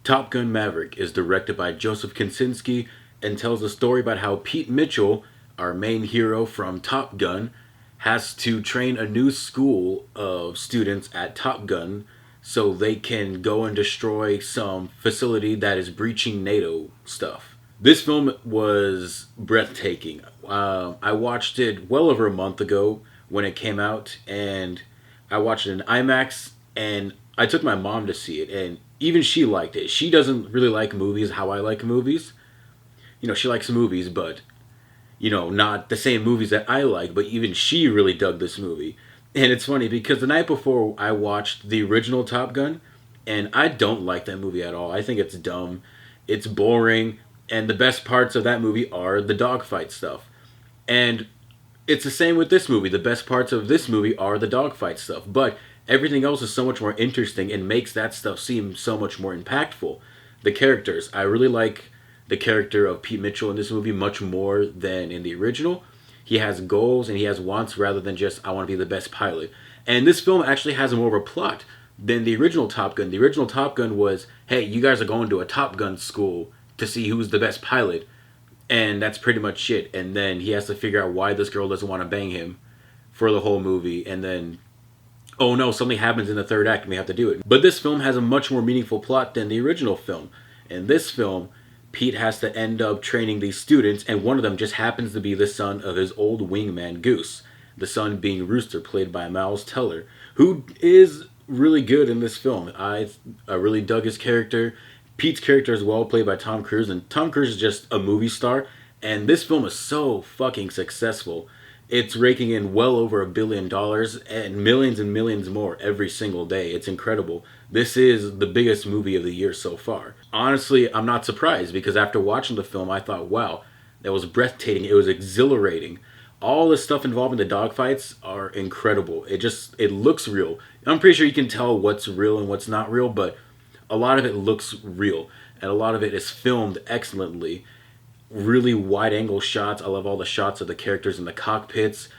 Top Gun Maverick is directed by Joseph Kosinski and tells a story about how Pete Mitchell, our main hero from Top Gun, has to train a new school of students at Top Gun so they can go and destroy some facility that is breaching NATO stuff. This film was breathtaking. I watched it well over a month ago when it came out, and I watched it in IMAX, and I took my mom to see it, and even she liked it. She doesn't really like movies how I like movies. She likes movies, but not the same movies that I like, but even she really dug this movie. And it's funny because the night before I watched the original Top Gun, and I don't like that movie at all. I think it's dumb, it's boring, and the best parts of that movie are the dogfight stuff. And it's the same with this movie. The best parts of this movie are the dogfight stuff, but everything else is so much more interesting and makes that stuff seem so much more impactful. The characters, I really like the character of Pete Mitchell in this movie much more than in the original. He has goals and he has wants rather than just, I want to be the best pilot. And this film actually has more of a plot than the original Top Gun. The original Top Gun was, hey, you guys are going to a Top Gun school to see who's the best pilot. And that's pretty much it. And then he has to figure out why this girl doesn't want to bang him for the whole movie. And then, oh no, something happens in the third act and we have to do it. But this film has a much more meaningful plot than the original film. In this film, Pete has to end up training these students, and one of them just happens to be the son of his old wingman Goose. The son being Rooster, played by Miles Teller, who is really good in this film. I really dug his character. Pete's character as well, played by Tom Cruise, and Tom Cruise is just a movie star, and this film is so fucking successful. It's raking in well over $1 billion and millions more every single day. It's incredible. This is the biggest movie of the year so far. Honestly, I'm not surprised because after watching the film, I thought, wow, that was breathtaking. It was exhilarating. All the stuff involving the dogfights are incredible. It looks real. I'm pretty sure you can tell what's real and what's not real, but a lot of it looks real. And a lot of it is filmed excellently. Really wide angle shots. I love all the shots of the characters in the cockpits.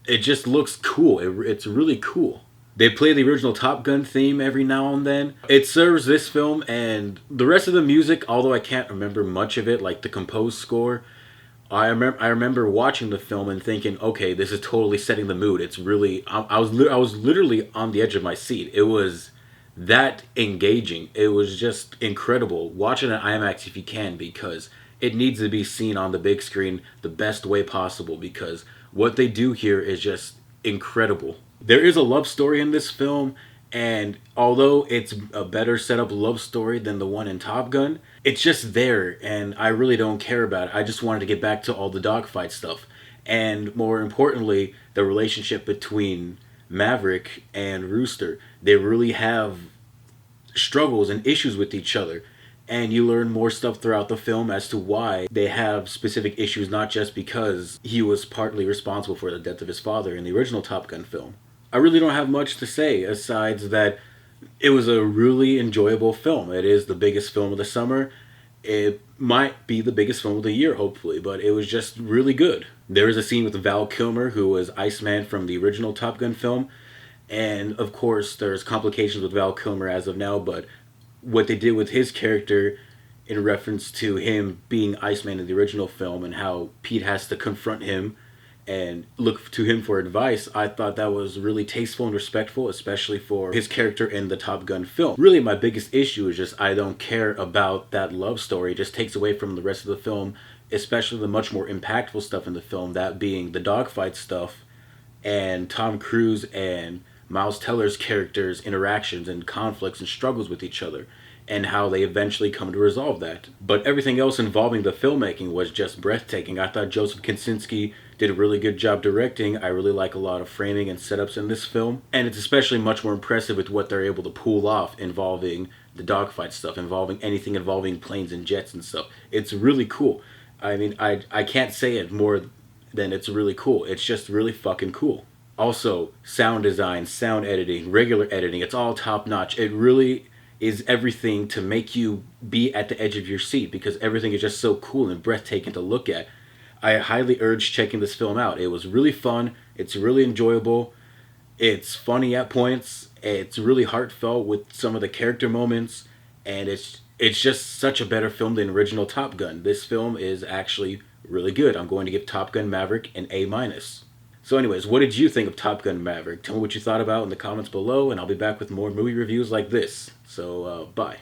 It just looks cool. It's really cool. They play the original Top Gun theme every now and then. It serves this film, and the rest of the music, although I can't remember much of it, like the composed score, I remember watching the film and thinking, okay, this is totally setting the mood. It's really, I was literally on the edge of my seat. It was that engaging. It was just incredible. Watch it in IMAX if you can, because it needs to be seen on the big screen the best way possible, because what they do here is just incredible. There is a love story in this film, and although it's a better set up love story than the one in Top Gun, it's just there, and I really don't care about it. I just wanted to get back to all the dogfight stuff. And more importantly, the relationship between Maverick and Rooster. They really have struggles and issues with each other. And you learn more stuff throughout the film as to why they have specific issues, not just because he was partly responsible for the death of his father in the original Top Gun film. I really don't have much to say aside that it was a really enjoyable film. It is the biggest film of the summer. It might be the biggest film of the year, hopefully, but it was just really good. There is a scene with Val Kilmer, who was Iceman from the original Top Gun film. And, of course, there's complications with Val Kilmer as of now, but what they did with his character in reference to him being Iceman in the original film and how Pete has to confront him and look to him for advice, I thought that was really tasteful and respectful, especially for his character in the Top Gun film. Really, my biggest issue is just I don't care about that love story. It just takes away from the rest of the film, especially the much more impactful stuff in the film, that being the dogfight stuff and Tom Cruise and Miles Teller's characters' interactions and conflicts and struggles with each other, and how they eventually come to resolve that. But everything else involving the filmmaking was just breathtaking. I thought Joseph Kosinski did a really good job directing. I really like a lot of framing and setups in this film. And it's especially much more impressive with what they're able to pull off involving the dogfight stuff, involving anything involving planes and jets and stuff. It's really cool. I mean, I can't say it more than it's really cool. It's just really fucking cool. Also, sound design, sound editing, regular editing, it's all top notch. It really is everything to make you be at the edge of your seat because everything is just so cool and breathtaking to look at. I highly urge checking this film out. It was really fun. It's really enjoyable. It's funny at points. It's really heartfelt with some of the character moments. And it's It's just such a better film than original Top Gun. This film is actually really good. I'm going to give Top Gun Maverick an A minus. So, anyways, what did you think of Top Gun Maverick? Tell me what you thought about in the comments below, and I'll be back with more movie reviews like this. So, bye.